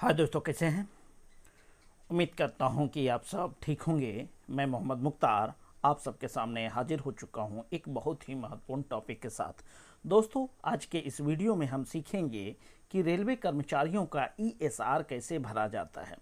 हाय दोस्तों, कैसे हैं। उम्मीद करता हूं कि आप सब ठीक होंगे। मैं मोहम्मद मुख्तार आप सबके सामने हाजिर हो चुका हूं एक बहुत ही महत्वपूर्ण टॉपिक के साथ। दोस्तों, आज के इस वीडियो में हम सीखेंगे कि रेलवे कर्मचारियों का ईएसआर कैसे भरा जाता है।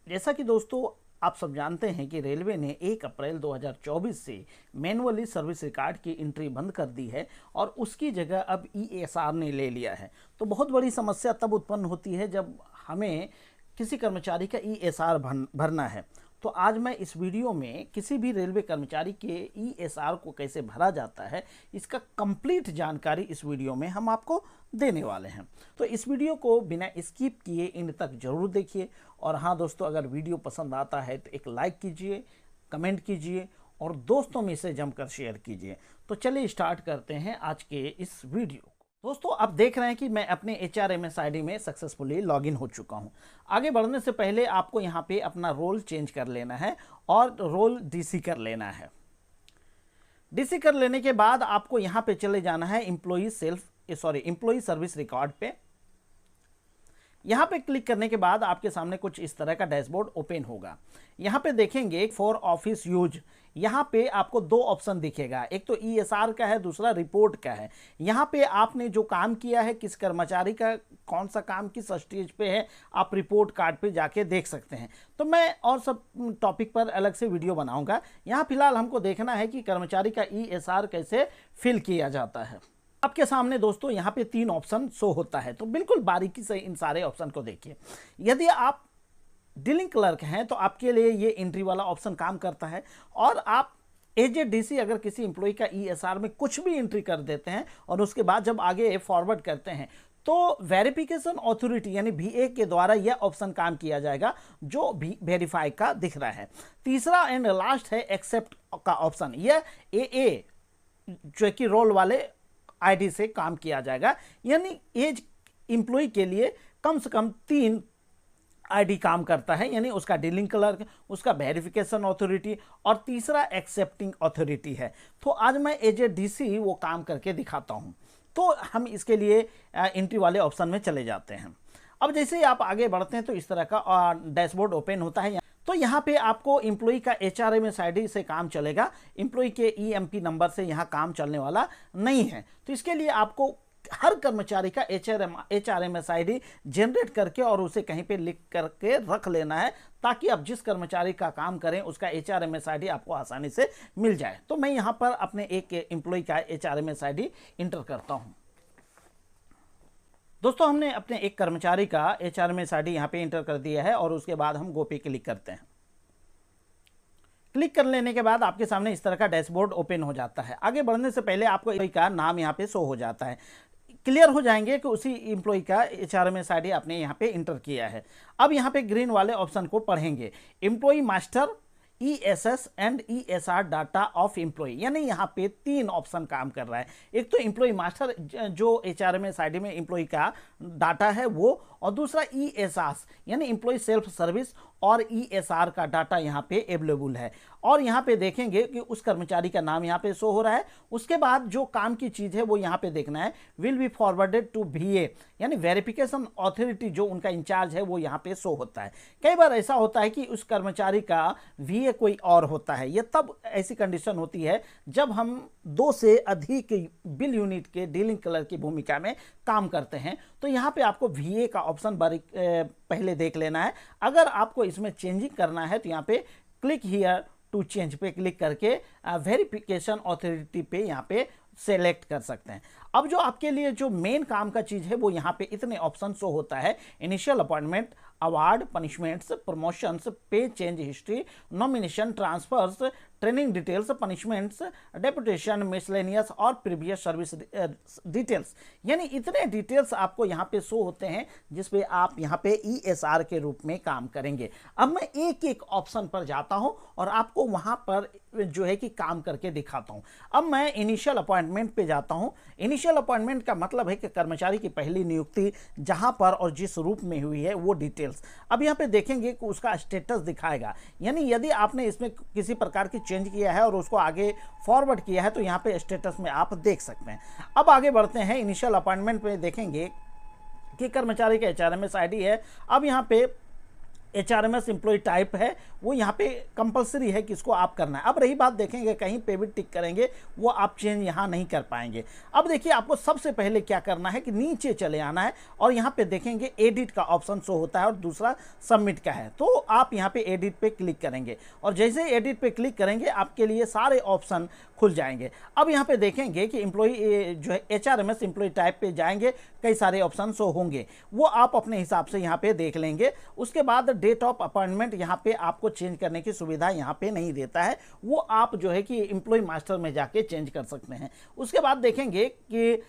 जैसा कि दोस्तों आप सब जानते हैं कि रेलवे ने 1 अप्रैल 2024 से मैनुअली सर्विस रिकॉर्ड की एंट्री बंद कर दी है और उसकी जगह अब ईएसआर ने ले लिया है। तो बहुत बड़ी समस्या तब उत्पन्न होती है जब हमें किसी कर्मचारी का ईएसआर भरना है। तो आज मैं इस वीडियो में किसी भी रेलवे कर्मचारी के ईएसआर को कैसे भरा जाता है, इसका कंप्लीट जानकारी इस वीडियो में हम आपको देने वाले हैं। तो इस वीडियो को बिना स्किप किए इन तक जरूर देखिए। और हाँ दोस्तों, अगर वीडियो पसंद आता है तो एक लाइक कीजिए, कमेंट कीजिए और दोस्तों में इसे जमकर शेयर कीजिए। तो चलिए स्टार्ट करते हैं आज के इस वीडियो। दोस्तों, आप देख रहे हैं कि मैं अपने HRMS ID में सक्सेसफुली लॉगिन हो चुका हूं। आगे बढ़ने से पहले आपको यहां पे अपना रोल चेंज कर लेना है और रोल डीसी कर लेना है। डीसी कर लेने के बाद आपको यहां पे चले जाना है एम्प्लॉई सर्विस रिकॉर्ड पे। यहां पे क्लिक करने के बाद आपके सामने कुछ इस तरह का डैशबोर्ड ओपन होगा। यहां पे देखेंगे फॉर ऑफिस यूज, यहां पे आपको 2 ऑप्शन दिखेगा, एक तो ईएसआर का है, दूसरा रिपोर्ट का है। यहां पे आपने जो काम किया है, किस कर्मचारी का कौन सा काम किस स्टेज पे है, आप रिपोर्ट कार्ड पे जाके देख सकते हैं। तो मैं और सब टॉपिक पर अलग से वीडियो बनाऊंगा। यहां फिलहाल हमको देखना है कि कर्मचारी का ईएसआर कैसे फिल किया जाता है। आपके सामने दोस्तों यहाँ पे 3 ऑप्शन शो होता है, तो बिल्कुल बारीकी से इन सारे ऑप्शन को देखिए। यदि आप डीलिंग क्लर्क हैं तो आपके लिए ये एंट्री वाला ऑप्शन काम करता है। और आप एज ए डीसी अगर किसी एम्प्लॉय का ईएसआर में कुछ भी एंट्री कर देते हैं और उसके बाद जब आगे फॉरवर्ड करते हैं तो वेरिफिकेशन अथॉरिटी यानी VA के द्वारा यह ऑप्शन काम किया जाएगा जो वेरीफाई का दिख रहा है। तीसरा एंड लास्ट है एक्सेप्ट का ऑप्शन। यह AA जो कि रोल वाले आईडी से काम किया जाएगा, यानी एज एम्प्लॉय के लिए कम से कम 3 आईडी काम करता है, यानी उसका डीलिंग क्लर्क, उसका वेरिफिकेशन अथॉरिटी और तीसरा एक्सेप्टिंग अथॉरिटी है। तो आज मैं एज ए डीसी वो काम करके दिखाता हूं। तो हम इसके लिए एंट्री वाले ऑप्शन में चले जाते हैं। अब जैसे ही आप आगे बढ़ते हैं तो इस तरह का डैशबोर्ड ओपन होता है। तो यहाँ पे आपको एम्प्लॉय का HRMS ID से काम चलेगा, एम्प्लॉय के EMP नंबर से यहाँ काम चलने वाला नहीं है। तो इसके लिए आपको हर कर्मचारी का HRMS ID जनरेट करके और उसे कहीं पे लिख करके रख लेना है, ताकि आप जिस कर्मचारी का काम करें उसका HRMS ID आपको आसानी से मिल जाए। तो मैं यहाँ पर अपने एक एम्प्लॉय का HRMS ID इंटर करता हूँ। दोस्तों, हमने अपने एक कर्मचारी का HRMS ID यहाँ पे इंटर कर दिया है और उसके बाद हम गो पे क्लिक करते हैं। क्लिक कर लेने के बाद आपके सामने इस तरह का डैशबोर्ड ओपन हो जाता है। आगे बढ़ने से पहले आपको एम्प्लॉय का नाम यहाँ पे शो हो जाता है। क्लियर हो जाएंगे कि उसी एम्प्लॉय का HRMS ID आपने यहाँ पे इंटर किया है। अब यहाँ पे ग्रीन वाले ऑप्शन को पढ़ेंगे, employee master ESS and ESR data of employee, यानी यहाँ पे 3 ऑप्शन काम कर रहा है। एक तो एम्प्लॉय मास्टर जो HRMS ID में एम्प्लॉय का डाटा है वो, और दूसरा ESR यानी एम्प्लॉय सेल्फ सर्विस और ESR का डाटा यहाँ पे अवेलेबल है। और यहाँ पे देखेंगे कि उस कर्मचारी का नाम यहाँ पे शो हो रहा है। उसके बाद जो काम की चीज़ है वो यहाँ पे देखना है, will be forwarded to VA यानी वेरिफिकेशन अथॉरिटी, जो उनका इंचार्ज है वो यहाँ पे शो होता है। कई बार ऐसा होता है कि उस कर्मचारी का VA कोई और होता है। ये तब ऐसी कंडीशन होती है जब हम 2 से अधिक बिल यूनिट के डीलिंग क्लर्क की भूमिका में काम करते हैं। तो यहाँ पे आपको VA का ऑप्शन पहले देख लेना है। अगर आपको इसमें चेंजिंग करना है तो यहाँ पे क्लिक हियर टू चेंज पे क्लिक करके वेरिफिकेशन अथॉरिटी पे यहाँ पे सेलेक्ट कर सकते हैं। अब जो आपके लिए जो मेन काम का चीज़ है वो यहाँ पे इतने ऑप्शन शो होता है, initial appointment, award, punishments, promotions, pay change history, nomination, transfers, training details, punishments, deputation, miscellaneous और प्रीवियस सर्विस डिटेल्स, यानी इतने डिटेल्स आपको यहाँ पे शो होते हैं जिसपे आप यहाँ पे ESR के रूप में काम करेंगे। अब मैं एक एक ऑप्शन पर जाता हूँ और आपको वहाँ पर जो है कि काम करके दिखाता हूँ। अब मैं इनिशियल अपॉइंटमेंट पे जाता हूँ। इनिशियल अपॉइंटमेंट का मतलब है कि कर्मचारी की पहली नियुक्ति जहाँ पर और जिस रूप में हुई है वो डिटेल्स। अब यहाँ पे देखेंगे कि उसका स्टेटस दिखाएगा, यानी यदि आपने इसमें किसी प्रकार की चेंज किया है और उसको आगे फॉरवर्ड किया है तो यहाँ पे स्टेटस में आप देख सकते हैं। अब आगे बढ़ते हैं। इनिशियल अपॉइंटमेंट पे देखेंगे कि कर्मचारी का HRMS ID है। अब यहाँ पे HRMS एम्प्लॉय टाइप है वो यहाँ पे कंपलसरी है कि इसको आप करना है। अब रही बात, देखेंगे कहीं पे भी टिक करेंगे वो आप चेंज यहाँ नहीं कर पाएंगे। अब देखिए आपको सबसे पहले क्या करना है कि नीचे चले आना है और यहाँ पे देखेंगे एडिट का ऑप्शन शो होता है और दूसरा सबमिट का है, तो आप यहाँ पे एडिट पे क्लिक करेंगे और जैसे एडिट पे क्लिक करेंगे आपके लिए सारे ऑप्शन खुल जाएंगे। अब यहाँ पे देखेंगे कि एम्प्लॉय जो है HRMS एम्प्लॉय टाइप पे जाएंगे, कई सारे ऑप्शन शो होंगे, वो आप अपने हिसाब से यहाँ पे देख लेंगे। उसके बाद डेट ऑफ अपॉइंटमेंट यहाँ पे आपको चेंज करने की सुविधा यहाँ पे नहीं देता है, वो आप जो है कि एम्प्लॉय मास्टर में जाके चेंज कर सकते हैं। उसके बाद देखेंगे कि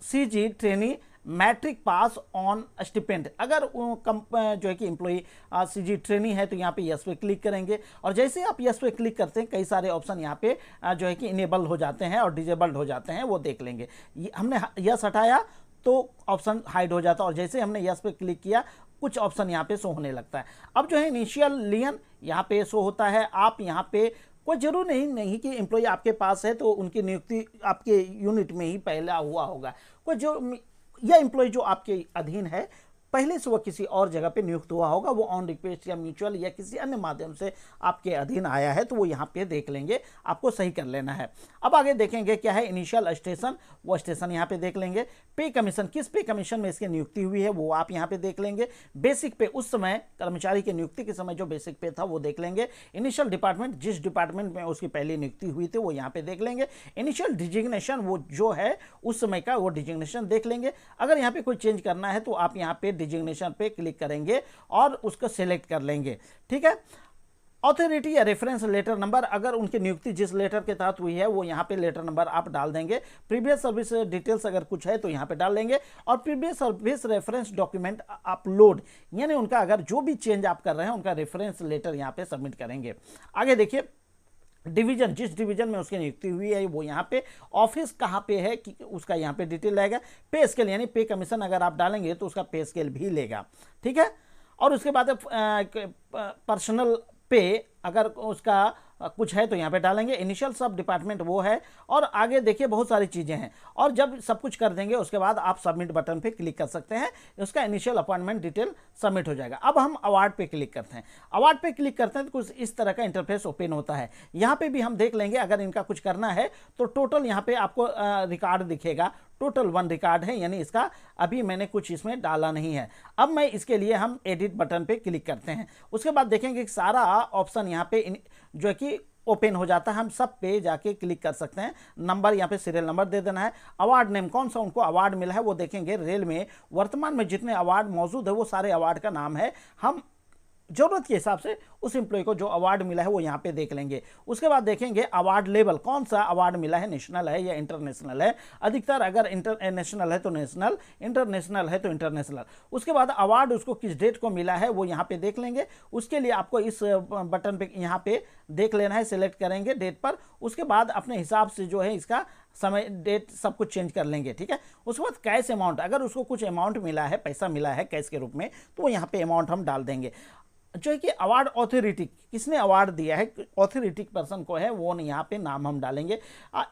CG trainee matric pass on stipend, अगर जो है कि एम्प्लॉई CG ट्रेनी है तो यहाँ पे यस पे क्लिक करेंगे और जैसे आप यस पे क्लिक करते हैं कई सारे ऑप्शन यहाँ पे जो है कि इनेबल हो जाते हैं और डिजेबल्ड हो जाते हैं, वो देख लेंगे। हमने यस हटाया तो ऑप्शन हाइड हो जाता है और जैसे हमने यस पे क्लिक किया कुछ ऑप्शन यहाँ पे शो होने लगता है। अब जो है इनिशियल लियन यहाँ पे शो होता है। आप यहाँ पे कोई जरूर नहीं कि एम्प्लॉय आपके पास है तो उनकी नियुक्ति आपके यूनिट में ही पहला हुआ होगा, कोई जो यह एम्प्लॉय जो आपके अधीन है पहले से वह किसी और जगह पे नियुक्त हुआ होगा, वो ऑन रिक्वेस्ट या म्यूचुअल या किसी अन्य माध्यम से आपके अधीन आया है तो वो यहाँ पे देख लेंगे, आपको सही कर लेना है। अब आगे देखेंगे क्या है इनिशियल स्टेशन, वो स्टेशन यहाँ पे देख लेंगे। पे कमीशन, किस पे कमीशन में इसकी नियुक्ति हुई है वो आप यहाँ पे देख लेंगे। बेसिक पे, उस समय कर्मचारी की नियुक्ति के समय जो बेसिक पे था वो देख लेंगे। इनिशियल डिपार्टमेंट, जिस डिपार्टमेंट में उसकी पहली नियुक्ति हुई थी वो यहाँ पे देख लेंगे। इनिशियल डिजिग्नेशन, वो जो है उस समय का वो डिजिग्नेशन देख लेंगे। अगर यहाँ पे कोई चेंज करना है तो आप यहाँ पे डिजिग्नेशन पे क्लिक करेंगे और उसको सिलेक्ट कर लेंगे, ठीक है। ऑथोरिटी या रेफरेंस लेटर नंबर, अगर उनकी नियुक्ति जिस लेटर के तहत हुई है वो यहाँ पे लेटर नंबर आप डाल देंगे। प्रीवियस सर्विस डिटेल्स अगर कुछ है तो यहाँ पे डाल देंगे और previous service reference document upload, यानी उनका अगर जो भी चेंज आप कर रहे हैं उनका रेफरेंस लेटर यहाँ पे सबमिट करेंगे। आगे देखिए डिवीजन, जिस डिवीजन में उसकी नियुक्ति हुई है वो यहाँ पे, ऑफिस कहाँ पे है कि उसका यहाँ पे डिटेल रहेगा। पे स्केल यानी पे कमीशन अगर आप डालेंगे तो उसका पे स्केल भी लेगा, ठीक है। और उसके बाद पर्सनल पे अगर उसका कुछ है तो यहाँ पे डालेंगे। इनिशियल सब डिपार्टमेंट वो है और आगे देखिए बहुत सारी चीज़ें हैं और जब सब कुछ कर देंगे उसके बाद आप सबमिट बटन पे क्लिक कर सकते हैं, उसका इनिशियल अपॉइंटमेंट डिटेल सबमिट हो जाएगा। अब हम अवार्ड पे क्लिक करते हैं। अवार्ड पे क्लिक करते हैं तो कुछ इस तरह का इंटरफेस ओपन होता है। यहाँ पे भी हम देख लेंगे अगर इनका कुछ करना है तो टोटल यहाँ पे आपको रिकॉर्ड दिखेगा, टोटल 1 रिकॉर्ड है, यानी इसका अभी मैंने कुछ इसमें डाला नहीं है। अब मैं इसके लिए हम एडिट बटन पे क्लिक करते हैं। उसके बाद देखेंगे कि सारा ऑप्शन यहाँ पे जो है कि ओपन हो जाता है। हम सब पे जाके क्लिक कर सकते हैं। नंबर यहाँ पे सीरियल नंबर दे देना है। अवार्ड नेम, कौन सा उनको अवार्ड मिला है वो देखेंगे। रेल में वर्तमान में जितने अवार्ड मौजूद है वो सारे अवार्ड का नाम है। हम जरूरत के हिसाब से उस एम्प्लॉय को जो अवार्ड मिला है वो यहाँ पे देख लेंगे। उसके बाद देखेंगे अवार्ड लेवल, कौन सा अवार्ड मिला है, नेशनल है या इंटरनेशनल है। अधिकतर अगर इंटरनेशनल है तो नेशनल, इंटरनेशनल है तो इंटरनेशनल। उसके बाद अवार्ड उसको किस डेट को मिला है वो यहाँ पे देख लेंगे। उसके लिए आपको इस बटन पे यहाँ पे देख लेना है, सिलेक्ट करेंगे डेट पर। उसके बाद अपने हिसाब से जो है इसका समय, डेट सब कुछ चेंज कर लेंगे, ठीक है। उसके बाद कैश अमाउंट, अगर उसको कुछ अमाउंट मिला है, पैसा मिला है कैश के रूप में, तो वो यहाँ पे अमाउंट हम डाल देंगे। जो है कि अवार्ड ऑथोरिटी, किसने अवार्ड दिया है, ऑथोरिटी पर्सन को है, वो यहाँ पे नाम हम डालेंगे।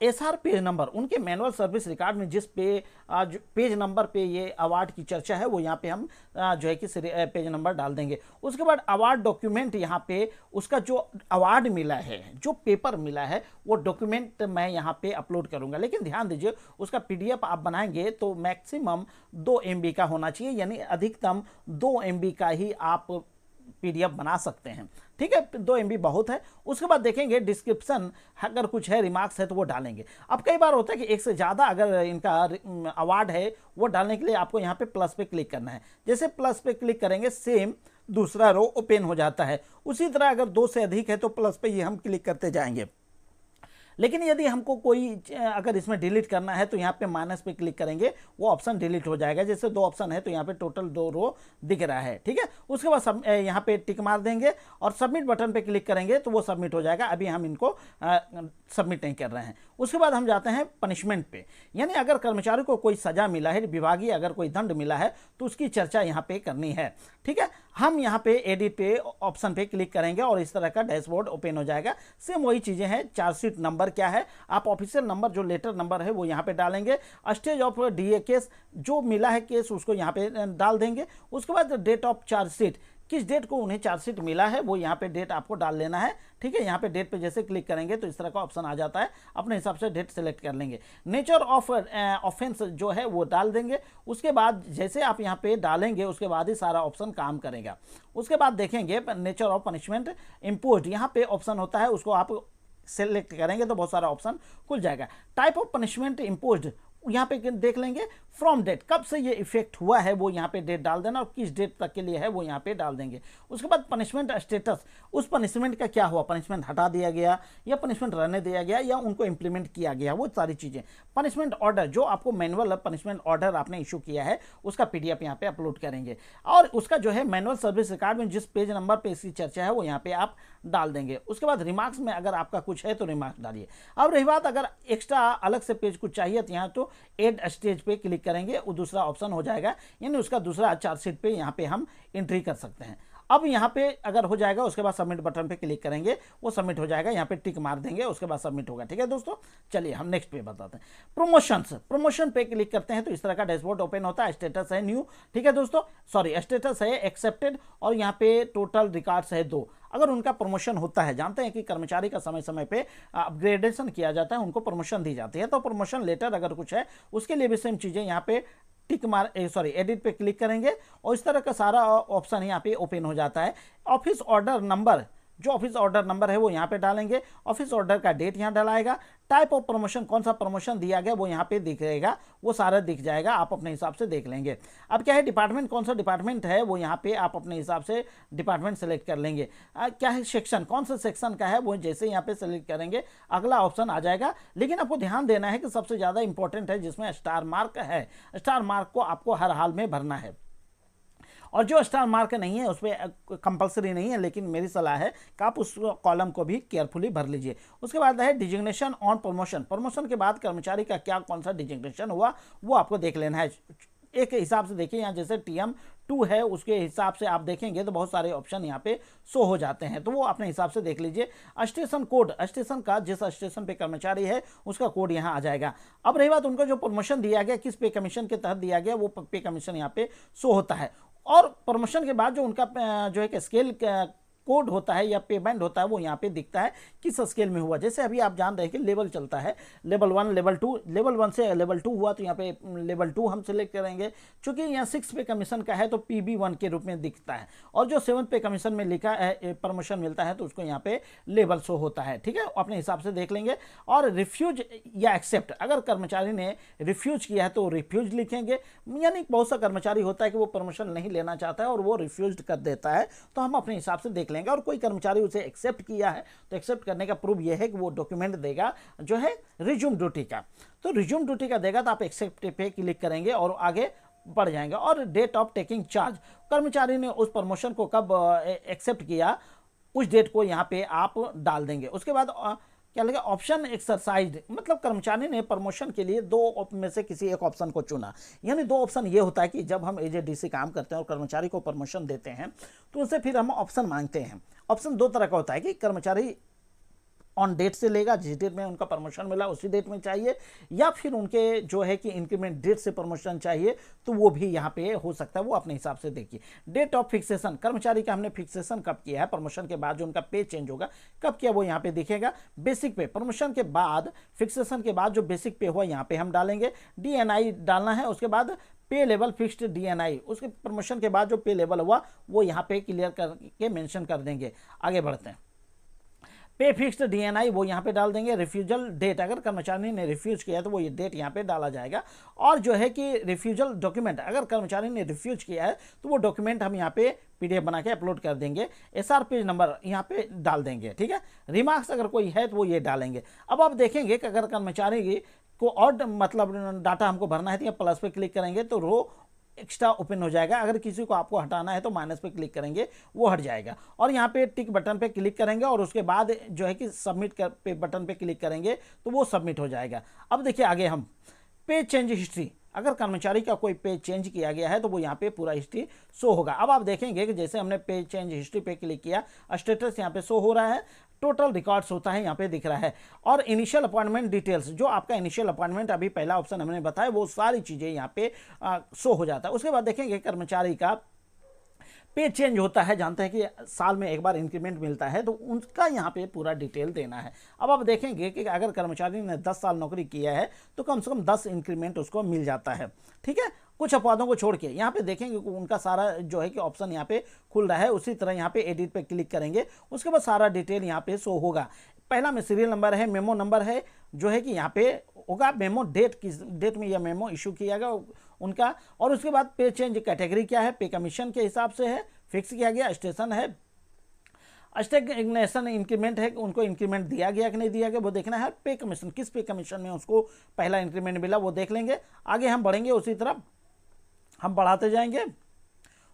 SR पेज नंबर, उनके मैनुअल सर्विस रिकॉर्ड में जिस पेज नंबर पे ये अवार्ड की चर्चा है वो यहाँ पे हम जो है कि पेज नंबर डाल देंगे। उसके बाद अवार्ड डॉक्यूमेंट, यहाँ पे उसका जो अवार्ड मिला है, जो पेपर मिला है वो डॉक्यूमेंट मैं यहाँ पे अपलोड करूँगा। लेकिन ध्यान दीजिए उसका PDF आप बनाएंगे तो मैक्सिमम 2 MB का होना चाहिए, यानी अधिकतम 2 MB का ही आप PDF बना सकते हैं, ठीक है। 2 MB बहुत है। उसके बाद देखेंगे डिस्क्रिप्शन, अगर कुछ है, रिमार्क्स है तो वो डालेंगे। अब कई बार होता है कि एक से ज़्यादा अगर इनका अवार्ड है वो डालने के लिए आपको यहाँ पे प्लस पे क्लिक करना है। जैसे प्लस पे क्लिक करेंगे सेम दूसरा रो ओपन हो जाता है। उसी तरह अगर 2 से अधिक है तो प्लस पे ये हम क्लिक करते जाएंगे। लेकिन यदि हमको कोई अगर इसमें डिलीट करना है तो यहाँ पे माइनस पे क्लिक करेंगे, वो ऑप्शन डिलीट हो जाएगा। जैसे 2 ऑप्शन है तो यहाँ पे टोटल 2 रो दिख रहा है, ठीक है। उसके बाद यहाँ पे टिक मार देंगे और सबमिट बटन पे क्लिक करेंगे तो वो सबमिट हो जाएगा। अभी हम इनको सबमिट नहीं कर रहे हैं। उसके बाद हम जाते हैं पनिशमेंट पे, यानी अगर कर्मचारी को कोई सजा मिला है, विभागीय अगर कोई दंड मिला है तो उसकी चर्चा यहाँ पे करनी है, ठीक है। हम यहाँ पे एडिट पे ऑप्शन पे क्लिक करेंगे और इस तरह का डैशबोर्ड ओपन हो जाएगा। सेम वही चीज़ें हैं, चार्जशीट नंबर क्या है, आप ऑफिशियल नंबर जो लेटर नंबर है वो यहाँ पे डालेंगे, स्टेज ऑफ डीए केस जो मिला है केस उसको यहाँ पे डाल देंगे। उसके बाद डेट ऑफ चार्जशीट, किस डेट को उन्हें चार्जशीट मिला है वो यहाँ पे डेट आपको डाल लेना है। ठीक है, यहाँ पे डेट पे जैसे क्लिक करेंगे तो इस तरह का ऑप्शन आ जाता है, अपने हिसाब से डेट सेलेक्ट कर लेंगे। नेचर ऑफ ऑफेंस जो है वो डाल देंगे। उसके बाद जैसे आप यहाँ पे डालेंगे उसके बाद ही सारा ऑप्शन काम करेगा। उसके बाद देखेंगे नेचर ऑफ पनिशमेंट इम्पोज्ड, यहाँ पे ऑप्शन होता है, उसको आप सेलेक्ट करेंगे तो बहुत सारा ऑप्शन खुल जाएगा। टाइप ऑफ पनिशमेंट इम्पोज्ड, यहाँ पे देख लेंगे फ्रॉम डेट, कब से ये इफेक्ट हुआ है वो यहाँ पे डेट डाल देना और किस डेट तक के लिए है वो यहाँ पे डाल देंगे। उसके बाद पनिशमेंट स्टेटस, उस पनिशमेंट का क्या हुआ, पनिशमेंट हटा दिया गया या पनिशमेंट रहने दिया गया या उनको इंप्लीमेंट किया गया, वो सारी चीज़ें। पनिशमेंट ऑर्डर, जो आपको मैनुअल पनिशमेंट ऑर्डर आपने इशू किया है उसका PDF यहाँ पे अपलोड करेंगे और उसका जो है मैनुअल सर्विस रिकॉर्ड में जिस पेज नंबर पे इसकी चर्चा है वो यहाँ पे आप डाल देंगे। उसके बाद रिमार्क्स में अगर आपका कुछ है तो रिमार्क्स डालिए। अब रही बात अगर एक्स्ट्रा अलग से पेज कुछ चाहिए तो यहाँ तो एड स्टेज पे क्लिक करेंगे, वो दूसरा ऑप्शन हो जाएगा, यानी उसका दूसरा चार्जशीट पे यहाँ पे हम एंट्री कर सकते हैं। अब यहाँ पे अगर हो जाएगा उसके बाद सबमिट बटन पे क्लिक करेंगे, वो सबमिट हो जाएगा, यहाँ पे टिक मार देंगे, उसके बाद सबमिट होगा। ठीक है दोस्तों, चलिए हम नेक्स्ट पे बताते हैं। प्रमोशंस, प्रमोशन पे क्लिक करते हैं तो इस तरह का डैशबोर्ड ओपन होता है। स्टेटस है न्यू, ठीक है दोस्तों, सॉरी स्टेटस है एक्सेप्टेड और यहाँ पे टोटल रिकॉर्ड्स है 2। अगर उनका प्रमोशन होता है, जानते हैं कि कर्मचारी का समय समय पे अपग्रेडेशन किया जाता है, उनको प्रमोशन दी जाती है, तो प्रमोशन लेटर अगर कुछ है उसके लिए भी सेम चीज़ें यहाँ पे टिक मार एडिट पे क्लिक करेंगे और इस तरह का सारा ऑप्शन यहाँ पे ओपन हो जाता है। ऑफिस ऑर्डर नंबर, जो ऑफिस ऑर्डर नंबर है वो यहाँ पे डालेंगे, ऑफिस ऑर्डर का डेट यहाँ डलाएगा, टाइप ऑफ प्रमोशन, कौन सा प्रमोशन दिया गया वो यहाँ पे दिखेगा, वो सारा दिख जाएगा, आप अपने हिसाब से देख लेंगे। अब क्या है डिपार्टमेंट, कौन सा डिपार्टमेंट है वो यहाँ पे आप अपने हिसाब से डिपार्टमेंट सेलेक्ट कर लेंगे। क्या है सेक्शन, कौन सा सेक्शन का है वो जैसे यहाँ पे सेलेक्ट करेंगे अगला ऑप्शन आ जाएगा। लेकिन आपको ध्यान देना है कि सबसे ज़्यादा इंपॉर्टेंट है जिसमें स्टार मार्क है, स्टार मार्क को आपको हर हाल में भरना है और जो स्टार मार्क नहीं है उस पर कंपलसरी नहीं है, लेकिन मेरी सलाह है कि आप उस कॉलम को भी केयरफुली भर लीजिए। उसके बाद है डिजिग्नेशन ऑन प्रमोशन, प्रमोशन के बाद कर्मचारी का क्या कौन सा डिजिग्नेशन हुआ वो आपको देख लेना है। एक हिसाब से देखिए, यहाँ जैसे TM2 है उसके हिसाब से आप देखेंगे तो बहुत सारे ऑप्शन यहाँ पे शो हो जाते हैं, तो वो अपने हिसाब से देख लीजिए। स्टेशन कोड, स्टेशन का जिस स्टेशन पे कर्मचारी है उसका कोड यहाँ आ जाएगा। अब रही बात उनको जो प्रमोशन दिया गया किस पे कमीशन के तहत दिया गया वो पे कमीशन यहाँ पे शो होता है और प्रमोशन के बाद जो उनका जो है कि स्केल कोड होता है या पेमेंट होता है वो यहाँ पे दिखता है किस स्केल में हुआ। जैसे अभी आप जान रहे हैं कि लेवल चलता है, लेवल 1 लेवल 2, लेवल 1 से लेवल 2 हुआ तो यहाँ पे लेवल 2 हम सिलेक्ट करेंगे। चूंकि यहाँ 6 पे कमीशन का है तो PB1 के रूप में दिखता है और जो 7 पे कमीशन में लिखा है प्रमोशन मिलता है तो उसको यहाँ पे लेवल शो होता है। ठीक है, अपने हिसाब से देख लेंगे। और रिफ्यूज या एक्सेप्ट, अगर कर्मचारी ने रिफ्यूज किया है तो रिफ्यूज लिखेंगे, यानी बहुत सा कर्मचारी होता है कि वो प्रमोशन नहीं लेना चाहता है और वो रिफ्यूज कर देता है, तो हम अपने हिसाब से देख लेंगे। और कोई कर्मचारी उसे एक्सेप्ट किया है तो एक्सेप्ट करने का प्रूफ यह है कि वो डॉक्यूमेंट देगा जो है रिज्यूम ड्यूटी का, तो रिज्यूम ड्यूटी का देगा तो आप एक्सेप्ट पे क्लिक करेंगे और आगे बढ़ जाएंगे। और डेट ऑफ टेकिंग चार्ज, कर्मचारी ने उस प्रमोशन को कब एक्सेप्ट किया उस डेट को यहाँ पे आप डाल देंगे। उसके बाद क्या लगे ऑप्शन एक्सरसाइज, मतलब कर्मचारी ने प्रमोशन के लिए 2 में से किसी एक ऑप्शन को चुना। यानी 2 ऑप्शन ये होता है कि जब हम AJDC काम करते हैं और कर्मचारी को प्रमोशन देते हैं तो उनसे फिर हम ऑप्शन मांगते हैं। ऑप्शन 2 तरह का होता है कि कर्मचारी ऑन डेट से लेगा, जिस डेट में उनका प्रमोशन मिला उसी डेट में चाहिए, या फिर उनके जो है कि इंक्रीमेंट डेट से प्रमोशन चाहिए तो वो भी यहाँ पे हो सकता है, वो अपने हिसाब से देखिए। डेट ऑफ फिक्सेशन, कर्मचारी का हमने फिक्सेशन कब किया है, प्रमोशन के बाद जो उनका पे चेंज होगा कब किया वो यहाँ पे दिखेगा। बेसिक पे, प्रमोशन के बाद फिक्सेशन के बाद जो बेसिक पे हुआ यहाँ पे हम डालेंगे। DNI डालना है, उसके बाद पे लेवल फिक्स्ड DNI, उसके प्रमोशन के बाद जो पे लेवल हुआ वो यहाँ पे क्लियर करके मेंशन कर देंगे। आगे बढ़ते हैं, पे फिक्स्ड DNI वो यहाँ पे डाल देंगे। रिफ्यूजल डेट, अगर कर्मचारी ने रिफ्यूज किया है तो वो ये डेट यहाँ पे डाला जाएगा। और जो है कि रिफ्यूजल डॉक्यूमेंट, अगर कर्मचारी ने रिफ्यूज किया है तो वो डॉक्यूमेंट हम यहाँ पे PDF बना के अपलोड कर देंगे। SR पेज नंबर यहाँ पे डाल देंगे। ठीक है, रिमार्क्स अगर कोई है तो वो ये डालेंगे। अब आप देखेंगे कि अगर कर्मचारी को और मतलब डाटा हमको भरना है तो यहाँ प्लस पे क्लिक करेंगे तो रो एक्स्ट्रा ओपन हो जाएगा। अगर किसी को आपको हटाना है तो माइनस पे क्लिक करेंगे, वो हट जाएगा। और यहाँ पे टिक बटन पे क्लिक करेंगे और उसके बाद जो है कि सबमिट पे बटन पे क्लिक करेंगे तो वो सबमिट हो जाएगा। अब देखिए आगे हम पे चेंज हिस्ट्री, अगर कर्मचारी का कोई पे चेंज किया गया है तो वो यहाँ पे पूरा हिस्ट्री शो होगा। अब आप देखेंगे कि जैसे हमने पे चेंज हिस्ट्री पे क्लिक किया, स्टेटस यहाँ पे शो हो रहा है, टोटल रिकॉर्ड्स होता है यहाँ पे दिख रहा है, और इनिशियल अपॉइंटमेंट डिटेल्स, जो आपका इनिशियल अपॉइंटमेंट अभी पहला ऑप्शन हमने बताया वो सारी चीज़ें यहाँ पे शो हो जाता है। उसके बाद देखेंगे कर्मचारी का पे चेंज होता है, जानते हैं कि साल में एक बार इंक्रीमेंट मिलता है तो उनका यहाँ पे पूरा डिटेल देना है। अब आप देखेंगे कि अगर कर्मचारी ने 10 साल नौकरी किया है तो कम से कम 10 इंक्रीमेंट उसको मिल जाता है, ठीक है, कुछ अपवादों को छोड़ के। यहाँ पे देखेंगे कि उनका सारा जो है कि ऑप्शन यहाँ पे खुल रहा है। उसी तरह यहाँ पे एडिट पे क्लिक करेंगे, उसके बाद सारा डिटेल यहाँ पे शो होगा। पहला में सीरियल नंबर है, मेमो नंबर है जो है कि यहाँ पे होगा, मेमो डेट, किस डेट में यह मेमो इशू किया गया उनका, और उसके बाद पे चेंज कैटेगरी क्या है, पे कमीशन के हिसाब से है, फिक्स किया गया, स्टेशन है, स्टेग्नेशन इंक्रीमेंट है, उनको इंक्रीमेंट दिया गया कि नहीं दिया गया वो देखना है, पे कमीशन किस पे कमीशन में उसको पहला इंक्रीमेंट मिला वो देख लेंगे। आगे हम बढ़ेंगे, उसी तरफ हम बढ़ाते जाएंगे।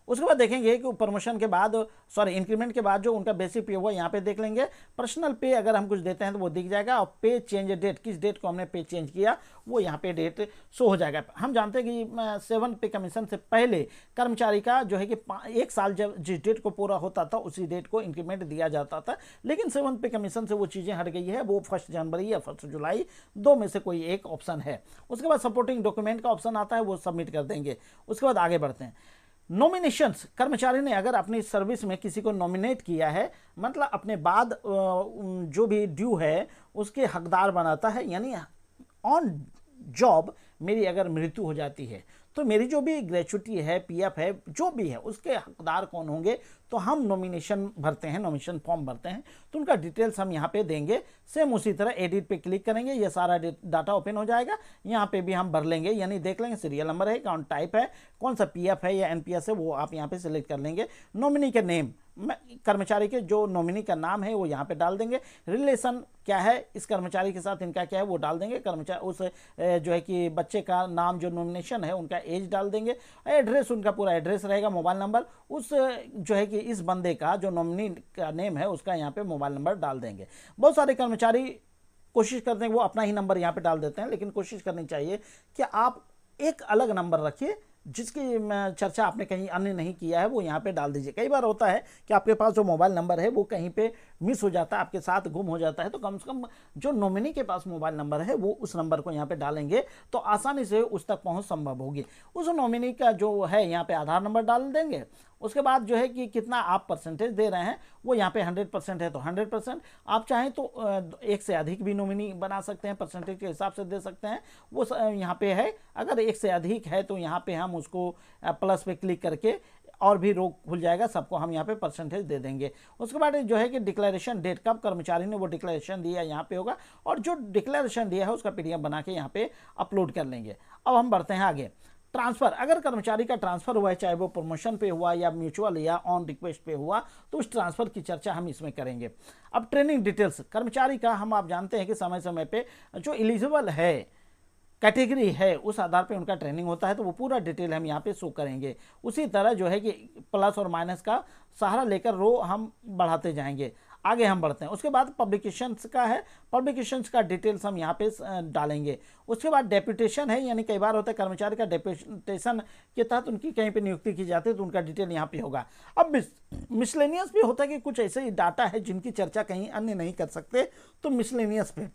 उसके बाद देखेंगे कि प्रमोशन के बाद, सॉरी इंक्रीमेंट के बाद जो उनका बेसिक पे हुआ यहाँ पे देख लेंगे। पर्सनल पे अगर हम कुछ देते हैं तो वो दिख जाएगा, और पे चेंज डेट, किस डेट को हमने पे चेंज किया वो यहाँ पे डेट शो हो जाएगा। हम जानते हैं कि 7 पे कमीशन से पहले कर्मचारी का जो है कि 1 साल जब जिस डेट को पूरा होता था उसी डेट को इंक्रीमेंट दिया जाता था, लेकिन 7 पे कमीशन से वो चीज़ें हट गई है, वो 1 जनवरी या 1 जुलाई, दो में से कोई एक ऑप्शन है। उसके बाद सपोर्टिंग डॉक्यूमेंट का ऑप्शन आता है, वो सबमिट कर देंगे। उसके बाद आगे बढ़ते हैं। नॉमिनेशंस, कर्मचारी ने अगर अपनी सर्विस में किसी को नॉमिनेट किया है, मतलब अपने बाद जो भी ड्यू है उसके हकदार बनाता है, यानी ऑन जॉब मेरी अगर मृत्यु हो जाती है तो मेरी जो भी ग्रेचुटी है, पीएफ है, जो भी है उसके हकदार कौन होंगे, तो हम नॉमिनेशन भरते हैं, नॉमिनेशन फॉर्म भरते हैं तो उनका डिटेल्स हम यहाँ पे देंगे। सेम उसी तरह एडिट पे क्लिक करेंगे, ये सारा डाटा ओपन हो जाएगा, यहाँ पे भी हम भर लेंगे, यानी देख लेंगे सीरियल नंबर है, अकाउंट टाइप है, कौन सा पीएफ है या एनपीएस है वो आप यहाँ पे सिलेक्ट कर लेंगे। नॉमिनी का नेम, कर्मचारी के जो नॉमिनी का नाम है वो यहाँ पे डाल देंगे। रिलेशन क्या है इस कर्मचारी के साथ, इनका क्या है वो डाल देंगे। कर्मचारी उस जो है कि बच्चे का नाम जो नॉमिनेशन है उनका एज डाल देंगे। एड्रेस, उनका पूरा एड्रेस रहेगा, मोबाइल नंबर, उस जो है कि इस बंदे का जो नॉमिनी का नेम है उसका यहाँ पे मोबाइल नंबर डाल देंगे। बहुत सारे कर्मचारी कोशिश करते हैं वो अपना ही नंबर यहाँ पे डाल देते हैं, लेकिन कोशिश करनी चाहिए कि आप एक अलग नंबर रखिए जिसकी चर्चा आपने कहीं अन्य नहीं किया है वो यहाँ पे डाल दीजिए। कई बार होता है कि आपके पास जो मोबाइल नंबर है वो कहीं पे मिस हो जाता है, आपके साथ गुम हो जाता है, तो कम से कम जो नॉमिनी के पास मोबाइल नंबर है वो उस नंबर को यहाँ पे डालेंगे तो आसानी से उस तक पहुँच संभव होगी। उस नॉमिनी का जो है यहाँ पे आधार नंबर डाल देंगे। उसके बाद जो है कि कितना आप परसेंटेज दे रहे हैं वो यहाँ पे 100% है तो 100%, आप चाहें तो एक से अधिक भी नॉमिनी बना सकते हैं, परसेंटेज के हिसाब से दे सकते हैं, वो यहाँ पे है। अगर एक से अधिक है तो यहाँ पे हम उसको प्लस पे क्लिक करके और भी रो खुल जाएगा, सबको हम यहाँ पे परसेंटेज दे देंगे। उसके बाद जो है कि डिक्लेरेशन डेट, कब कर्मचारी ने वो डिक्लेरेशन दिया यहाँ पे होगा, और जो डिक्लेरेशन दिया है उसका पीडीएफ बना के यहाँ पे अपलोड कर लेंगे। अब हम बढ़ते हैं आगे। ट्रांसफर, अगर कर्मचारी का ट्रांसफर हुआ है, चाहे वो प्रमोशन पे हुआ या म्यूचुअल या ऑन रिक्वेस्ट पे हुआ, तो उस ट्रांसफर की चर्चा हम इसमें करेंगे। अब ट्रेनिंग डिटेल्स, कर्मचारी का हम आप जानते हैं कि समय समय पे जो एलिजिबल है कैटेगरी है उस आधार पे उनका ट्रेनिंग होता है, तो वो पूरा डिटेल हम यहाँ पे शो करेंगे। उसी तरह जो है कि प्लस और माइनस का सहारा लेकर रो हम बढ़ाते जाएंगे। आगे हम बढ़ते हैं। उसके बाद पब्लिकेशंस का है, पब्लिकेशंस का डिटेल्स हम यहाँ पे डालेंगे। उसके बाद डेप्यूटेशन है, यानी कई बार होता है कर्मचारी का डेप्यूटेशन के तहत उनकी कहीं पे नियुक्ति की जाती है तो उनका डिटेल यहाँ पे होगा। अब मिसलेनियस भी होता है कि कुछ ऐसे डाटा है जिनकी चर्चा कहीं अन्य नहीं कर सकते, तो मिसलेनियस पे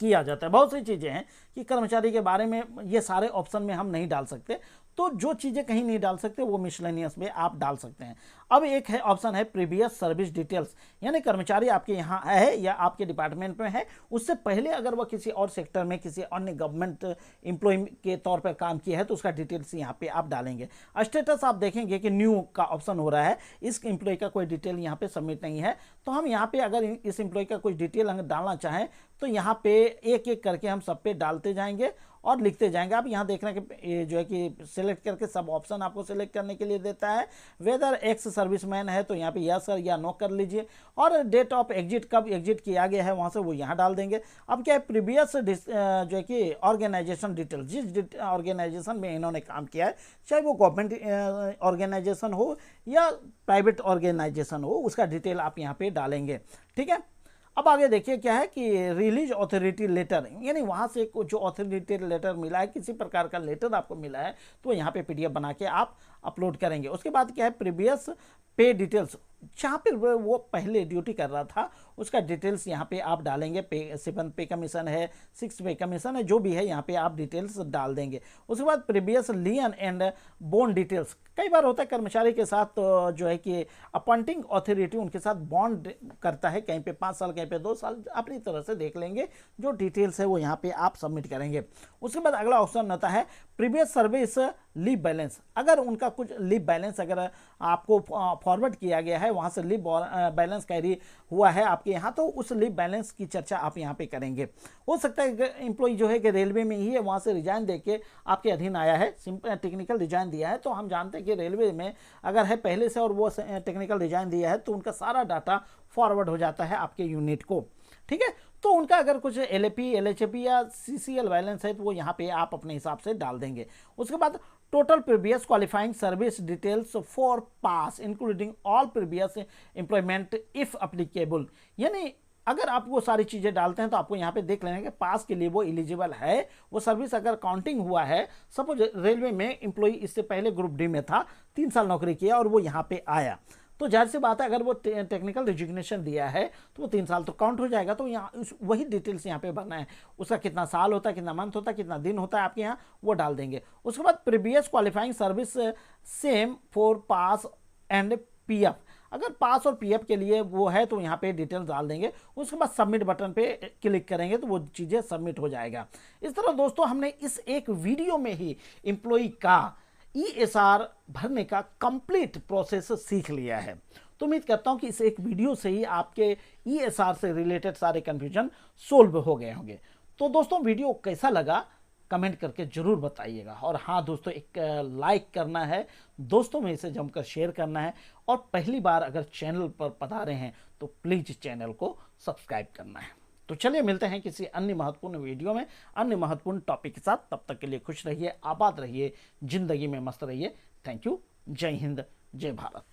किया जाता है। बहुत सी चीज़ें हैं कि कर्मचारी के बारे में ये सारे ऑप्शन में हम नहीं डाल सकते, तो जो चीज़ें कहीं नहीं डाल सकते वो मिसलेनियस में आप डाल सकते हैं। अब एक है ऑप्शन है प्रीवियस सर्विस डिटेल्स, यानी कर्मचारी आपके यहाँ है या आपके डिपार्टमेंट में है, उससे पहले अगर वह किसी और सेक्टर में किसी अन्य गवर्नमेंट एम्प्लॉय के तौर पर काम किया है तो उसका डिटेल्स यहाँ पे आप डालेंगे। स्टेटस आप देखेंगे कि न्यू का ऑप्शन हो रहा है, इस एम्प्लॉय का कोई डिटेल यहाँ पे सबमिट नहीं है, तो हम यहाँ पे अगर इस एम्प्लॉय का कोई डिटेल अगर डालना चाहें तो यहाँ पे एक एक करके हम सब पे डालते जाएंगे और लिखते जाएंगे। आप यहाँ देख रहे हैं कि जो है कि सिलेक्ट करके सब ऑप्शन आपको सिलेक्ट करने के लिए देता है। वेदर एक्स सर्विसमैन है तो यहाँ पे यस सर या नो कर लीजिए, और डेट ऑफ एग्जिट, कब एग्जिट किया गया है वहाँ से वो यहाँ डाल देंगे। अब क्या है, प्रीवियस जो है कि ऑर्गेनाइजेशन डिटेल, जिस ऑर्गेनाइजेशन में इन्होंने काम किया है, चाहे वो गवर्नमेंट ऑर्गेनाइजेशन हो या प्राइवेट ऑर्गेनाइजेशन हो, उसका डिटेल आप यहाँ पे डालेंगे। ठीक है। अब आगे देखिए क्या है कि रिलीज ऑथोरिटी लेटर, यानी वहाँ से जो ऑथोरिटी लेटर मिला है, किसी प्रकार का लेटर आपको मिला है, तो यहाँ पे पीडीएफ बना के आप अपलोड करेंगे। उसके बाद क्या है, प्रीवियस पे डिटेल्स, जहाँ पे वो पहले ड्यूटी कर रहा था उसका डिटेल्स यहाँ पे आप डालेंगे। पे 7 पे कमीशन है, 6 पे कमीशन है, जो भी है यहाँ पे आप डिटेल्स डाल देंगे। उसके बाद प्रीवियस लियन एंड बॉन्ड डिटेल्स, कई बार होता है कर्मचारी के साथ जो है कि अपॉइंटिंग अथॉरिटी उनके साथ बॉन्ड करता है, कहीं पे 5 साल कहीं पे 2 साल, अपनी तरह से देख लेंगे। जो डिटेल्स है वो यहाँ पे आप सबमिट करेंगे। उसके बाद अगला ऑप्शन आता है प्रीवियस सर्विस लीव बैलेंस, अगर उनका कुछ लीव बैलेंस अगर आपको फॉरवर्ड किया गया है, वहाँ से लीव बैलेंस कैरी हुआ है आपके यहाँ, तो उस लीव बैलेंस की चर्चा आप यहाँ पे करेंगे। हो सकता है एम्प्लॉय जो है कि रेलवे में ही है, वहाँ से रिजाइन देके आपके अधीन आया है, सिंपल टेक्निकल रिजाइन दिया है, तो हम जानते हैं कि रेलवे में अगर है पहले से और वो टेक्निकल रिजाइन दिया है तो उनका सारा डाटा फॉरवर्ड हो जाता है आपके यूनिट को, ठीक है। तो उनका अगर कुछ एलएपी, एलएचपी या सीसीएल बैलेंस है तो वो यहाँ पे आप अपने हिसाब से डाल देंगे। उसके बाद total previous qualifying service details for pass including all previous employment if applicable, यानी अगर आप वो सारी चीज़ें डालते हैं तो आपको यहाँ पे देख लेना कि पास के लिए वो एलिजिबल है, वो सर्विस अगर काउंटिंग हुआ है। सपोज रेलवे में एम्प्लॉय इससे पहले ग्रुप डी में था, 3 साल नौकरी किया और वो यहाँ पे आया, तो जाहिर सी बात है अगर वो टेक्निकल रिजिग्नेशन दिया है तो वो 3 साल तो काउंट हो जाएगा। तो यहाँ वही डिटेल्स यहाँ पे भरना है, उसका कितना साल होता है, कितना मंथ होता है, कितना दिन होता है आपके यहाँ, वो डाल देंगे। उसके बाद previous qualifying service same for pass and PF, अगर पास और पीएफ के लिए वो है तो यहाँ पे डिटेल्स डाल देंगे। उसके बाद सबमिट बटन पे क्लिक करेंगे तो वो चीज़ें सबमिट हो जाएगा। इस तरह दोस्तों हमने इस एक वीडियो में ही एम्प्लॉय का ESR भरने का कंप्लीट प्रोसेस सीख लिया है। तो उम्मीद करता हूं कि इस एक वीडियो से ही आपके ESR से रिलेटेड सारे कंफ्यूजन सोल्व हो गए होंगे। तो दोस्तों वीडियो कैसा लगा कमेंट करके जरूर बताइएगा, और हाँ दोस्तों एक लाइक करना है, दोस्तों में इसे जमकर शेयर करना है, और पहली बार अगर चैनल पर पधारे हैं तो प्लीज चैनल को सब्सक्राइब करना है। तो चलिए मिलते हैं किसी अन्य महत्वपूर्ण वीडियो में अन्य महत्वपूर्ण टॉपिक के साथ। तब तक के लिए खुश रहिए, आबाद रहिए, जिंदगी में मस्त रहिए। Thank you. जय हिंद, जय भारत।